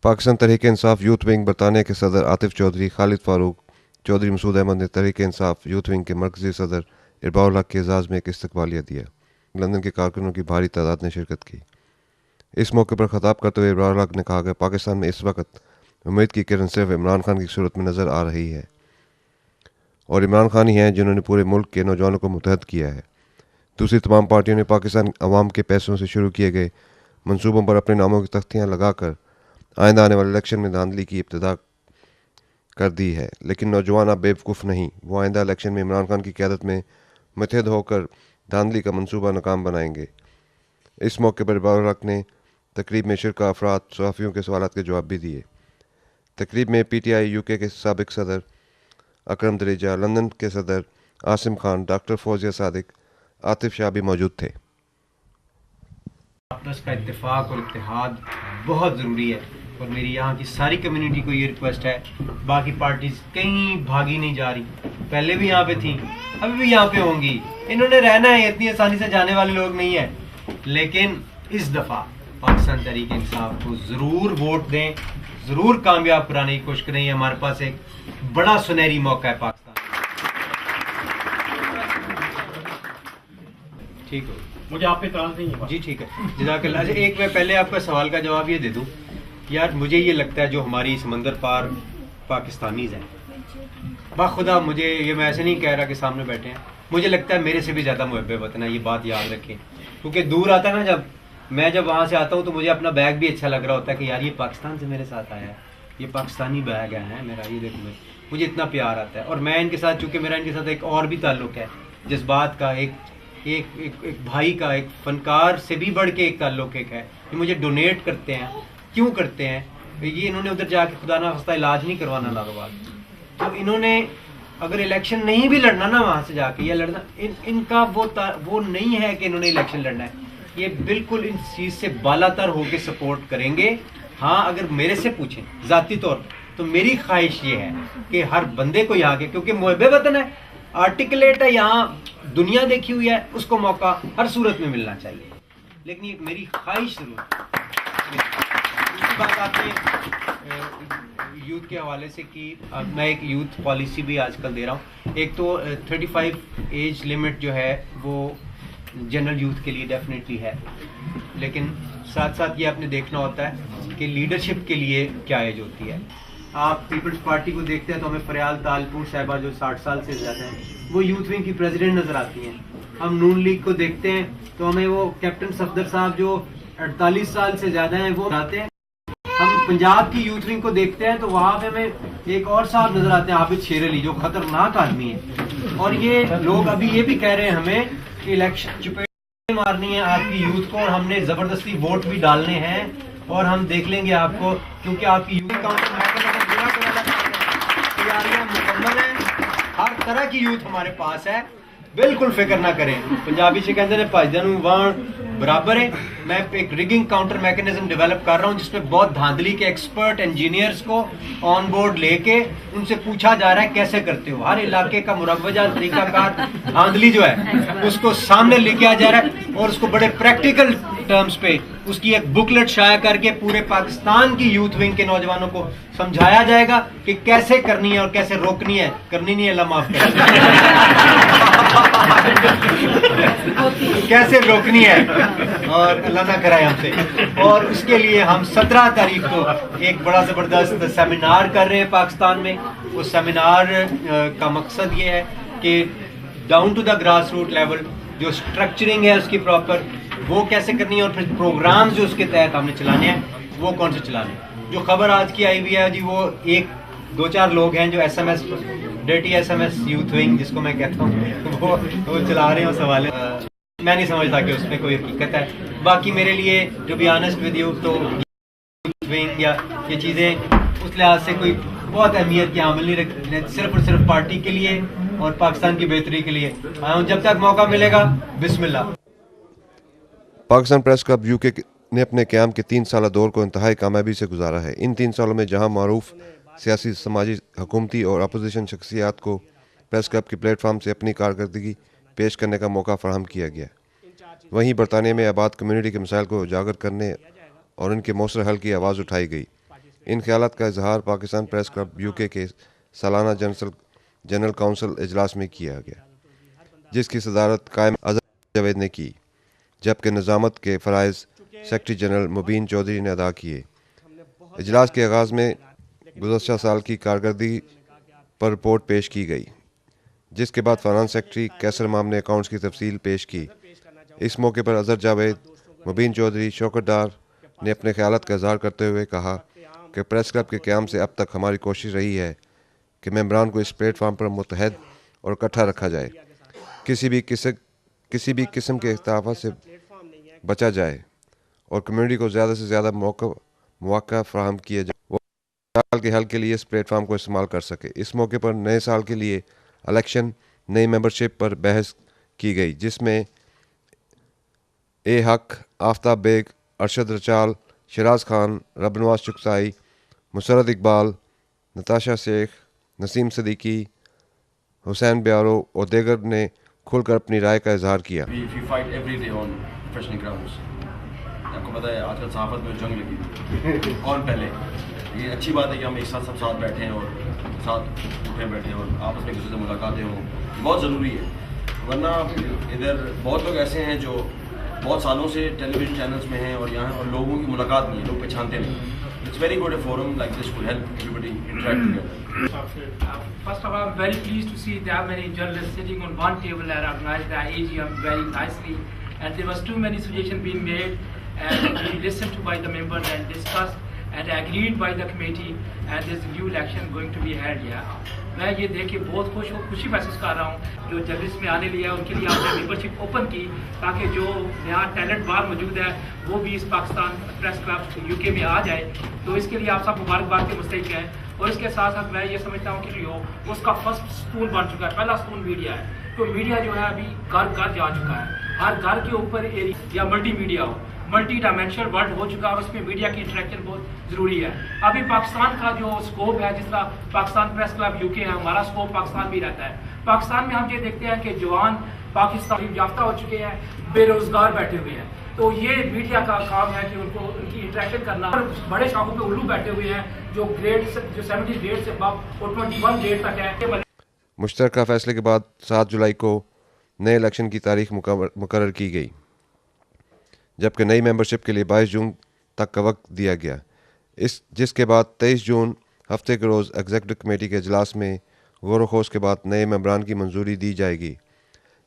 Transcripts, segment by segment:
Pakistan Tehreek Insaf youth wing बरतानिया के सदर आतिफ चौधरी, खालिद फारूक चौधरी, मसूद अहमद ने तहरीक इंसाफ यूथ विंग के मरकजी सदर इरबाउल हक के एजाज़ में एक इस्तकबालिया दिया। लंदन के कारकुनों की भारी तादाद ने शिरकत की। इस मौके पर खताब करते हुए इरबाउल हक ने कहा कि पाकिस्तान में इस वक्त उम्मीद की किरण सिर्फ इमरान खान की सूरत में नज़र आ रही है और इमरान खान ही हैं जिन्होंने पूरे मुल्क के नौजवानों को मुतहद किया है। दूसरी तमाम पार्टियों ने पाकिस्तान अवाम के पैसों से शुरू किए गए मंसूबों पर अपने नामों की तख्तियाँ लगाकर आइंदा आने वाले इलेक्शन में धांधली की इब्तिदा कर दी है। लेकिन नौजवान अब बेवकूफ़ नहीं, वो आइंदा इलेक्शन में इमरान खान की क़यादत में मुतहद होकर धांधली का मंसूबा नाकाम बनाएंगे। इस मौके पर इरबाउल हक ने तकरीब में शिरका अफराद सहाफ़ियों के सवालात के जवाब भी दिए। तकरीब में PTI UK के साबिक सदर अकरम दरेजा, लंदन के सदर आसिम खान, डॉक्टर फौजिया सादिक, आतिफ शाह भी मौजूद थे। आपस का इत्तेफाक और इत्तेहाद बहुत ज़रूरी है और मेरी यहाँ की सारी कम्युनिटी को ये रिक्वेस्ट है, बाकी पार्टीज कहीं भागी नहीं जा रही, पहले भी यहाँ पे थी, अभी भी यहाँ पे होंगी, इन्होंने रहना है, इतनी आसानी से जाने वाले लोग नहीं है। लेकिन इस दफ़ा पाकिस्तान तहरीक इंसाफ को ज़रूर वोट दें, ज़रूर कामयाब कराने की कोशिश करें। हमारे पास एक बड़ा सुनहरी मौका है पाकिस्तान। ठीक हो, मुझे आप पे इतराज़ नहीं है। जी ठीक है, जज़ाकल्लाह। अच्छा, एक मैं पहले आपका सवाल का जवाब ये दे दूं यार, मुझे ये लगता है जो हमारी समंदर पार पाकिस्तानीज़ हैं, बाखुदा मुझे ये, मैं ऐसे नहीं कह रहा कि सामने बैठे हैं, मुझे लगता है मेरे से भी ज़्यादा मुहब्बे वतन है, ये बात याद रखें। क्योंकि दूर आता है ना, जब वहाँ से आता हूँ तो मुझे अपना बैग भी अच्छा लग रहा होता है कि यार ये पाकिस्तान से मेरे साथ आया है, ये पाकिस्तानी बैग है मेरा, ये देखो मुझे इतना प्यार आता है। और मैं इनके साथ, चूँकि मेरा इनके साथ एक और भी ताल्लुक़ है, जज्बात का, एक भाई का, एक फनकार से भी बढ़ के एक ताल्लुक़ एक है। ये मुझे डोनेट करते हैं, क्यों करते हैं? ये इन्होंने उधर जाके खुदा ना खास्ता इलाज नहीं करवाना नारोबाग, तो इन्होंने अगर इलेक्शन नहीं भी लड़ना ना वहाँ से जाके, या लड़ना इनका वो नहीं है कि इन्होंने इलेक्शन लड़ना है, ये बिल्कुल इन चीज़ से बालातर होकर सपोर्ट करेंगे। हाँ, अगर मेरे से पूछें ज़ाती तौर पर तो मेरी ख्वाहिश ये है कि हर बंदे को यहाँ के, क्योंकि मुहब्बे वतन है, आर्टिकुलेट है, यहाँ दुनिया देखी हुई है, उसको मौका हर सूरत में मिलना चाहिए। लेकिन ये मेरी ख्वाहिश जरूर। दूसरी बात आपने यूथ के हवाले से की, मैं एक यूथ पॉलिसी भी आजकल दे रहा हूँ। एक तो 35 एज लिमिट जो है वो जनरल यूथ के लिए डेफिनेटली है, लेकिन साथ साथ ये आपने देखना होता है कि लीडरशिप के लिए क्या एज होती है। आप पीपल्स पार्टी को देखते हैं तो हमें फरियाल तालपुर साहिबा जो 60 साल से ज़्यादा हैं, वो यूथ विंग की प्रेसिडेंट नज़र आती हैं। हम नून लीग को देखते हैं तो हमें वो कैप्टन सफदर साहब जो 48 साल से ज़्यादा हैं वो आते हैं। हम पंजाब की यूथ विंग को देखते हैं तो वहाँ पे हमें एक और साहब नज़र आते हैं, हाफिज शेर अली, जो ख़तरनाक आदमी है। और ये लोग अभी ये भी कह रहे हैं हमें कि इलेक्शन चुपेट मारनी है आपकी यूथ को, और हमने ज़बरदस्ती वोट भी डालने हैं और हम देख लेंगे आपको, क्योंकि आपकी यूथ काउंटर तैयारियां मुकम्मल है, हर तरह की यूथ हमारे पास है, बिल्कुल फिक्र ना करें। पंजाबी से कहते हैं भाईजान वाण बराबर है। मैं एक रिगिंग काउंटर मैकेनिज्म डेवलप कर रहा हूँ जिसमें बहुत धांधली के एक्सपर्ट इंजीनियर्स को ऑन बोर्ड लेके उनसे पूछा जा रहा है कैसे करते हो। हर इलाके का मुरव्वजा तरीकाकार धांधली जो है उसको सामने लेके आ जा रहा है और उसको बड़े प्रैक्टिकल टर्म्स पे उसकी एक बुकलेट शाया करके पूरे पाकिस्तान की यूथ विंग के नौजवानों को समझाया जाएगा कि कैसे करनी है और कैसे रोकनी है। करनी नहीं है, अल्लाह माफ करे, कैसे रोकनी है और अल्लाह ना कराए हमसे। और उसके लिए हम 17 तारीख को एक बड़ा ज़बरदस्त सेमिनार कर रहे हैं पाकिस्तान में। उस सेमिनार का मकसद ये है कि down to the grass root level जो स्ट्रक्चरिंग है उसकी प्रॉपर वो कैसे करनी है और फिर प्रोग्राम्स जो उसके तहत हमने चलाने हैं वो कौन से चलाने हैं। जो खबर आज की आई हुई है जी, वो 1-2-4 लोग हैं जो SMS deity SMS youth wing जिसको मैं कहता हूँ वो चला रहे हैं उस हवाले। मैं नहीं समझता कि उसमें कोई हकीकत है। बाकी मेरे लिए जो भी ऑनेस्ट विद यू, तो यूथ विंग या ये चीज़ें उस लिहाज से कोई बहुत अहमियत की हामिल नहीं रखती, सिर्फ और सिर्फ पार्टी के लिए और पाकिस्तान की बेहतरी के लिए। जब तक मौका मिलेगा बिस्मिल्लाह। पाकिस्तान प्रेस क्लब UK ने अपने क़याम के 3 साला दौर को इंतहाई कामयाबी से गुजारा है। इन 3 सालों में जहां मारूफ सियासी, समाजी, हुकूमती और अपोजिशन शख्सियात को प्रेस क्लब के प्लेटफार्म से अपनी कारकर्दगी पेश करने का मौका फराहम किया गया, वहीं बरतानिया में आबाद कम्यूनिटी के मसाइल को उजागर करने और उनके मौसर हल की आवाज़ उठाई गई। ان خیالات کا اظہار پاکستان پریس کلب یو کے سالانہ جنرل کونسل اجلاس میں کیا گیا، جس کی صدارت قائم اظہر جاوید نے کی، جبکہ نظامت کے فرائض سیکرٹری جنرل مبین چودھری نے ادا کیے۔ اجلاس کے آغاز میں گزشتہ سال کی کارکردگی پر رپورٹ پیش کی گئی، جس کے بعد فائنانس سیکرٹری کیسر امام نے اکاؤنٹس کی تفصیل پیش کی۔ اس موقع پر اظہر جاوید، مبین چودھری، شوکت ڈار نے اپنے خیالات کا اظہار کرتے ہوئے کہا کہ پریس کلب کے قیام سے اب تک ہماری کوشش رہی ہے کہ ممبران کو اس پلیٹ فارم پر متحد اور اکٹھا رکھا جائے، کسی بھی قسم کے اختلافات سے بچا جائے اور کمیونٹی کو زیادہ سے زیادہ مواقع فراہم کیے جائے وہ سال کے حل کے لیے اس پلیٹ فارم کو استعمال کر سکے۔ اس موقع پر نئے سال کے لیے الیکشن، نئی ممبرشپ پر بحث کی گئی، جس میں اے حق، آفتاب بیگ، ارشد رچال، شیراز خان، رب نواز چغتائی، مسرت اقبال، نتاشا شیخ، نسیم صدیقی، حسین بیارو اور دیگر نے کھل کر اپنی رائے کا اظہار کیا۔ آپ کو پتہ ہے آج کل صحافت میں جنگ لگی، کون پہلے؟ یہ اچھی بات ہے کہ ہم ایک ساتھ سب ساتھ بیٹھے ہیں اور ساتھ اٹھے بیٹھے اور آپس میں ایک دوسرے سے ملاقاتیں ہوں، بہت ضروری ہے۔ ورنہ ادھر بہت لوگ ایسے ہیں جو بہت سالوں سے ٹیلی ویژن چینلز میں ہیں اور یہاں اور لوگوں کی ملاقات نہیں ہے، لوگ پہچانتے نہیں۔ It's very good a forum like this could help everybody interact together. First of all, I'm very pleased to see that many journalists sitting on one table and organized the AGM very nicely. And there was too many suggestions being made, and we listened to by the members and discussed and agreed by the committee. And there's a new election going to be held here. میں یہ دیکھ کے بہت خوشی محسوس کر رہا ہوں جو جرنلسٹ میں آنے لیا ان کے لیے آپ نے ممبرشپ اوپن کی تاکہ جو نیا ٹیلنٹ باہر موجود ہے وہ بھی اس پاکستان پریس کلب یو کے میں آ جائے، تو اس کے لیے آپ سب مبارکباد کے مستحق ہیں۔ اور اس کے ساتھ ساتھ میں یہ سمجھتا ہوں کہ جو اس کا فرسٹ ستون بن چکا ہے، پہلا ستون میڈیا ہے، تو میڈیا جو ہے ابھی گھر گھر جا چکا ہے، ہر گھر کے اوپر یا ملٹی میڈیا ہو، ملٹی ڈائمینشنل ورلڈ ہو چکا ہے اور اس میں میڈیا کی انٹریکشن بہت ضروری ہے۔ ابھی پاکستان کا جو اسکوپ ہے، جس طرح پاکستان پریس کلب یو کے ہے، ہمارا اسکوپ پاکستان بھی رہتا ہے۔ پاکستان میں ہم یہ دیکھتے ہیں کہ جوان پاکستان یافتہ ہو چکے ہیں، بے روزگار بیٹھے ہوئے ہیں، تو یہ میڈیا کا کام ہے کہ ان کو ان کی انٹریکشن کرنا۔ اور بڑے شاخوں پہ الو بیٹھے ہوئے ہیں جو گریڈ جو 70 گریڈ سے اب اور 21 گریڈ تک ہے۔ مشترکہ فیصلے کے بعد 7 جولائی کو نئے الیکشن کی تاریخ مقرر کی گئی، جبکہ نئی ممبرشپ کے لیے 22 جون تک کا وقت دیا گیا، جس کے بعد 23 جون ہفتے کے روز ایگزیکٹو کمیٹی کے اجلاس میں غور و خوض کے بعد نئے ممبران کی منظوری دی جائے گی۔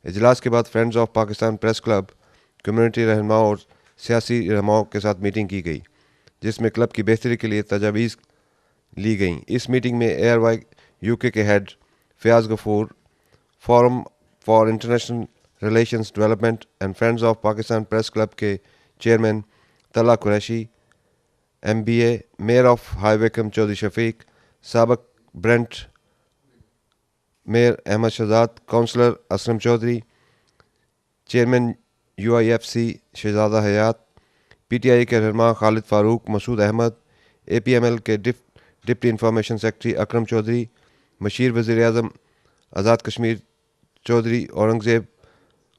اجلاس کے بعد friends of Pakistan press club, community رہنماؤں اور سیاسی رہنماؤں کے ساتھ میٹنگ کی گئی، جس میں کلب کی بہتری کے لیے تجاویز لی گئیں۔ اس میٹنگ میں ARY U K head Fayyaz Ghafoor, forum for international relations development and friends of Pakistan press club کے chairman Talha Qureshi, MBA، mayor of high Wycombe Chaudhry Shafiq, سابق Brent mayor Ahmed Shahzad, councillor Aslam Chaudhry, chairman UIFC Shahzada Hayat, PTI کے رہنما خالد فاروق، مسعود احمد، APML کے deputy information secretary Akram Chaudhry, مشیر وزیر اعظم آزاد کشمیر چودھری اورنگزیب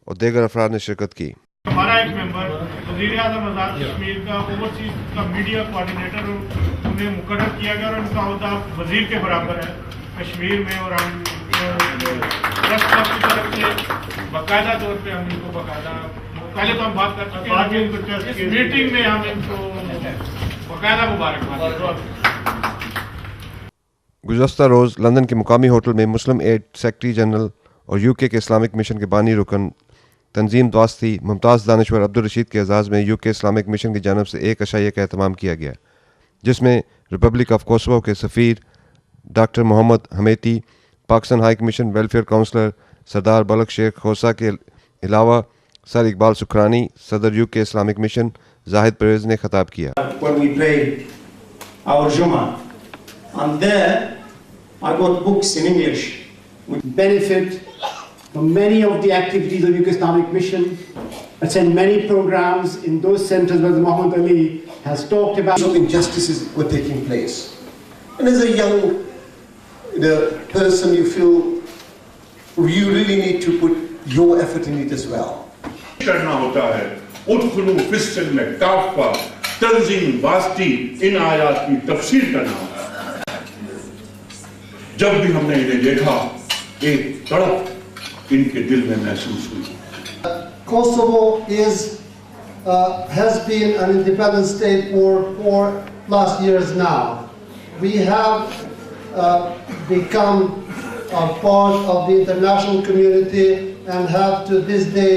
اور دیگر افراد نے شرکت کی۔ ہمارا ایک ممبر وزیر اعظم آزاد کشمیر کا اوورسیز کا میڈیا کوآرڈینیٹر انہیں مقرر کیا گیا اور ان کا عہدہ وزیر کے برابر ہے کشمیر میں، اور ہم پریس کلب کی طرف سے باقاعدہ طور پہ ہم ان کو باقاعدہ پہلے تو ہم بات کر چکے ہیں، اس میٹنگ میں ہم ان کو باقاعدہ مبارکباد۔ گزشتہ روز لندن کے مقامی ہوٹل میں مسلم ایڈ سیکرٹری جنرل اور UK کے اسلامک مشن کے بانی رکن تنظیم دوستی ممتاز دانشور عبدالرشید کے اعزاز میں UK اسلامک مشن کی جانب سے ایک عشائیہ کا اہتمام کیا گیا، جس میں ریپبلک آف کوسوو کے سفیر doctor Muhammad Hamiti, Pakistan high commission welfare councillor Sardar بلک شیخ خوسا کے علاوہ سر اقبال سکھرانی، صدر UK اسلامک مشن زاہد پرویز نے خطاب کیا۔ And there, I got books in English which benefit from many of the activities of UK Islamic Mission. Attend many programs in those centers where Muhammad Ali has talked about. So injustices were taking place. And as a young person, you feel you really need to put your effort in it as well. کرنا ہوتا ہے ادخلوا فی السلم کافہ، تنظیم واسطی ان آیات کی تفسیر کا نام ہے۔ جب بھی ہم نے انہیں دیکھا ایک تڑپ ان کے دل میں محسوس ہوئی۔ Kosovo has been an independent state for 4+ years now. We have become a part of the international community and have to this day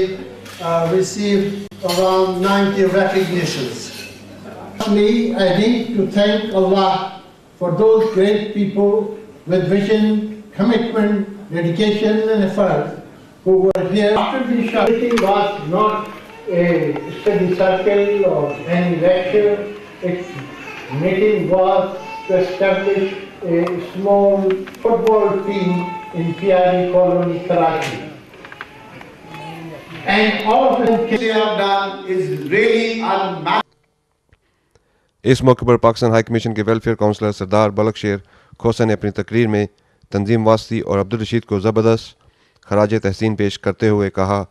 received around 90 recognitions. I need to thank Allah for those great people with vision, commitment, dedication and effort who were here. After the meeting was not a study circle or any lecture. Its meeting was to establish a small football team in PRE colony, Karachi. And all of them they have done is really unmatched. اس موقع پر Pakistan high commission کے welfare councillor Sardar بلک شیر کھوسہ نے اپنی تقریر میں تنظیم واسطی اور عبدالرشید کو زبردست خراج تحسین پیش کرتے ہوئے کہا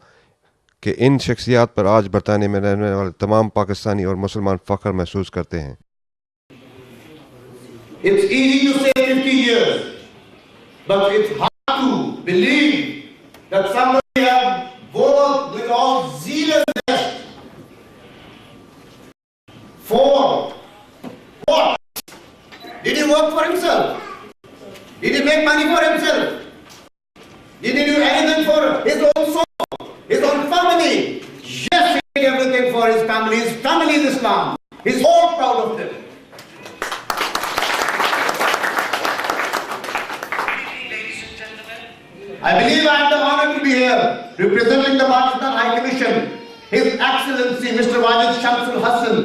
کہ ان شخصیات پر آج برطانیہ میں رہنے والے تمام پاکستانی اور مسلمان فخر محسوس کرتے ہیں۔ It's easy to say 50 years, but it's hard to believe that somebody has worked with all zeal and zest for what? Did he work for himself? Did he make money for himself? Did he do anything for his own soul, his own family? Yes, he did everything for his family. His family is Islam. He's all proud of them. I believe I have the honor to be here representing the Pakistan High Commission, His Excellency Mr. Wajid Shamsul Hassan,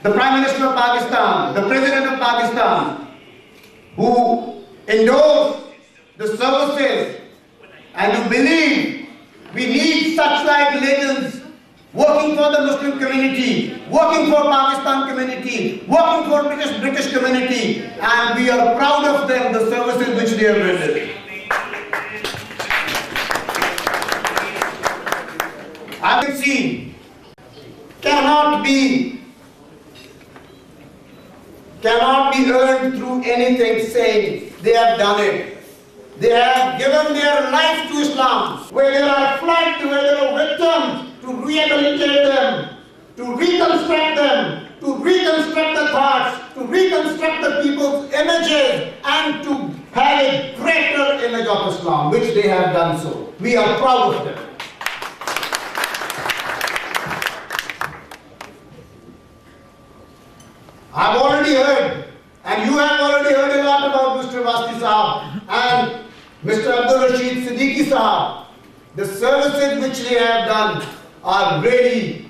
the Prime Minister of Pakistan, the President of Pakistan, who endorse the services and who believe we need such like legends working for the Muslim community, working for Pakistan community, working for British community, and we are proud of them, the services which they have rendered. I can see cannot be earned through anything saying they have done it. They have given their life to Islam. Where there are floods, where there are victims, to rehabilitate them, to reconstruct them, to reconstruct the thoughts, to reconstruct the people's images, and to have a greater image of Islam, which they have done so. We are proud of them. I've already heard, and you have already heard a lot about Mr. Wasti Sahab and Mr. Abdul Rashid Siddiqui Sahab. The services which they have done are really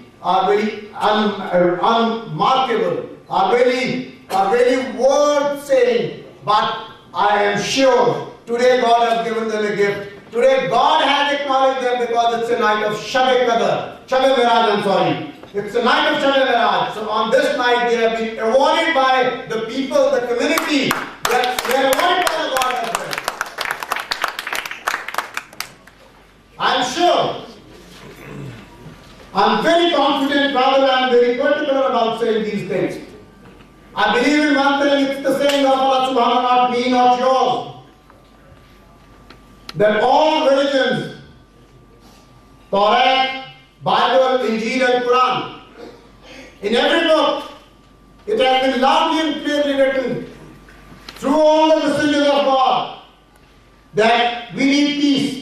unmarkable, are really worth saying. But I am sure today God has given them a gift. Today God has acknowledged them because it's a night of Shab-e Miraj, I'm sorry. It's a night of Shab-e Miraj. So on this night they have been awarded by the people, the community. They are awarded by the God as well. I'm sure, I'm very confident, rather I'm very particular about saying these things. I believe in one thing, it's the saying of Allah subhanahu wa ta'ala, not me, not yours, that all religions, Torah, Bible, Injil and Quran, in every book, it has been loudly and clearly written through all the messengers of God that we need peace.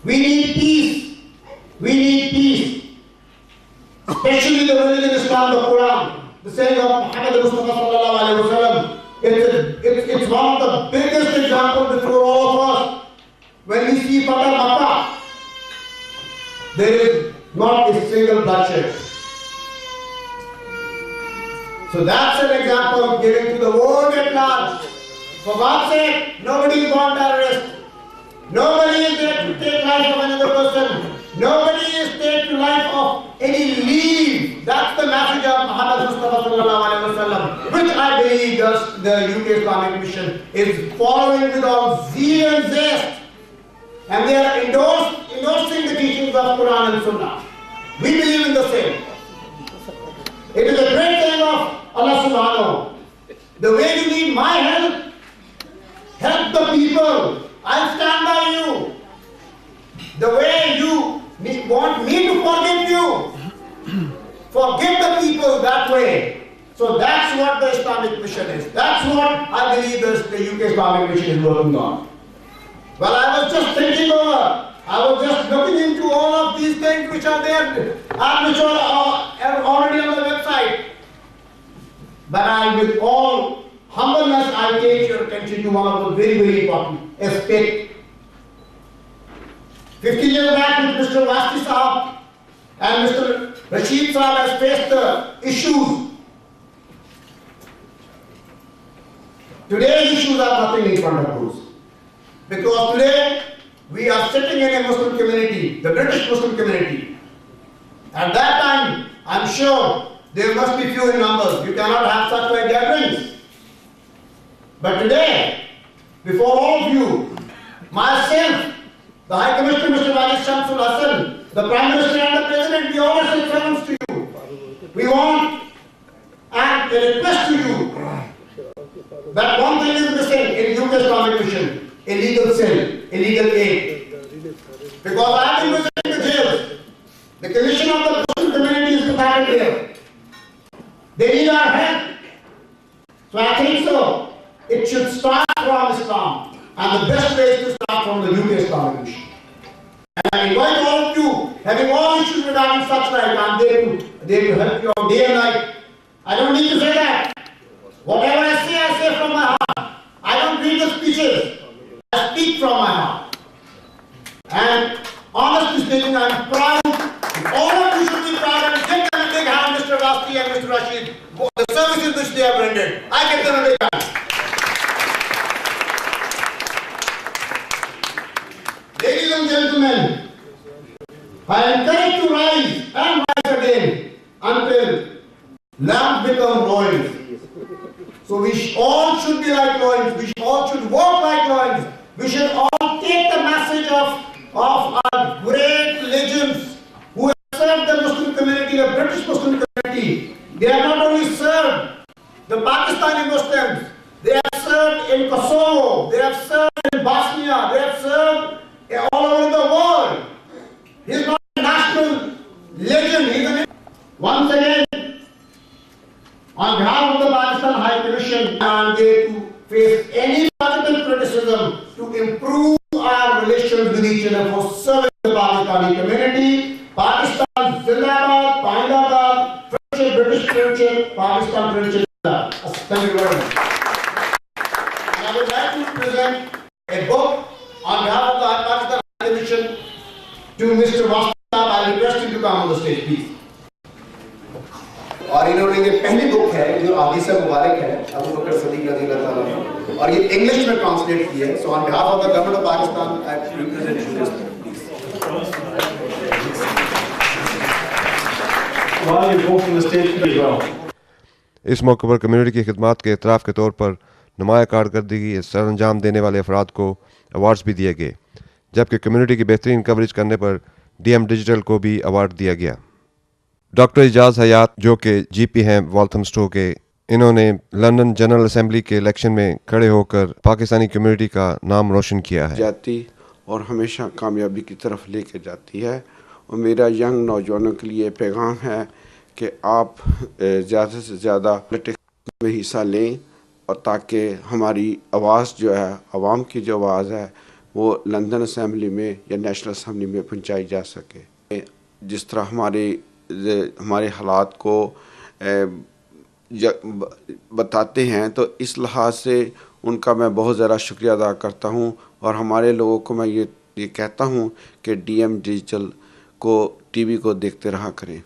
We need peace. We need peace. Especially the religion Islam, the Quran, the saying of Muhammad Mustafa sallallahu alaihi wasallam. It's one of the biggest examples before all of us. When we see Fatah Makkah, there is not a single bloodshed. So that's an example of giving to the world at large. For God's sake, nobody is born terrorist. Nobody is there to take life of another person. Nobody is there to life of any leave. That's the message of Muhammad Mustafa sallallahu alaihi wasallam, which I believe the UK Islamic Mission is following with all zeal and zest. And they are endorsing the teachings of Quran and Sunnah. We believe in the same. It is a great thing of Allah subhanahu. The way you need my help, help the people. I'll stand by you. The way you want me to forgive you, forgive the people that way. So that's what the Islamic mission is. That's what I believe the UK Islamic mission is working on. Well, I was just thinking over, I was just looking into all of these things which are there and which are already on the website. But with all humbleness, I take your attention to one of the very, very important aspects. 15 years back with Mr. Wasti Sahab and Mr. Rashid Sahab has faced the issues. Today's issues are nothing in front of those. Because today we are sitting in a Muslim community, the British Muslim community. At that time, I'm sure there must be few in numbers. You cannot have such like gatherings. But today, before all of you, myself, the High Commissioner, Mr. Wajid Shamsul Hassan, the Prime Minister and the President, we all send summons to you. We want and a request to you that one thing is missing in UK Islamic mission, illegal cell, illegal aid. Because I have been visiting the jails. The condition of the Muslim community is pathetic here. They need our help. So I think so. It should start from Islam. And the best way is to start from the UK Islamic mission. And I invite all of you, having all issues regarding such like, I'm there to help you on day and night. I don't need to say that. Whatever I say from my heart. I don't read the speeches. I speak from my heart. And honestly speaking, I'm proud. All of you should be proud and give them a big hand, Mr. Wasti and Mr. Rashid, for the services which they have rendered. I give them a big hand. Ladies and gentlemen, I encourage you to rise and rise again until lambs become loins. So we all should be like loins. We all should walk like loins. We should all take the message of our great legends who have served the Muslim community, the British Muslim community. They have not only served the Pakistani Muslims, they have served in Kosovo, they have served in Bosnia, they have served all over the world. He is not a national legend. He is an... Once again, on behalf of the Pakistan High Commission, I am there to face any positive criticism to improve our relations with each other for serving the Pakistani community. Pakistan Zindabad, Pahindabad, friendship, British friendship, Pakistan friendship. Thank you very much. And I would like to present a book on behalf of the Pakistan High Commission to Mr. Wasti. I request him to come on the stage, please. اور انہوں نے یہ پہلی بک ہے جو آدھی سے مبارک ہے ابو بکر صدیق رضی اللہ تعالیٰ اور یہ انگلش میں ٹرانسلیٹ کی ہے so on behalf of the government of Pakistan I represent you اس موقع پر کمیونٹی کی خدمات کے اعتراف کے طور پر نمایاں کارکردگی سر انجام دینے والے افراد کو ایوارڈز بھی دیے گئے، جبکہ کمیونٹی کی بہترین کوریج کرنے پر ڈی ایم ڈیجیٹل کو بھی ایوارڈ دیا گیا۔ ڈاکٹر اعجاز حیات جو کہ جی پی ہیں والتھمسٹو کے، انہوں نے لندن جنرل اسمبلی کے الیکشن میں کھڑے ہو کر پاکستانی کمیونٹی کا نام روشن کیا ہے جاتی اور ہمیشہ کامیابی کی طرف لے کے جاتی ہے، اور میرا ینگ نوجوانوں کے لیے پیغام ہے کہ آپ زیادہ سے زیادہ پولیٹکس میں حصہ لیں، اور تاکہ ہماری آواز جو ہے، عوام کی جو آواز ہے، وہ لندن اسمبلی میں یا نیشنل اسمبلی میں پہنچائی جا سکے۔ جس طرح ہمارے حالات کو بتاتے ہیں، تو اس لحاظ سے ان کا میں بہت زیادہ شکریہ ادا کرتا ہوں، اور ہمارے لوگوں کو میں یہ کہتا ہوں کہ ڈی ایم ڈیجیٹل کو ٹی وی کو دیکھتے رہا کریں۔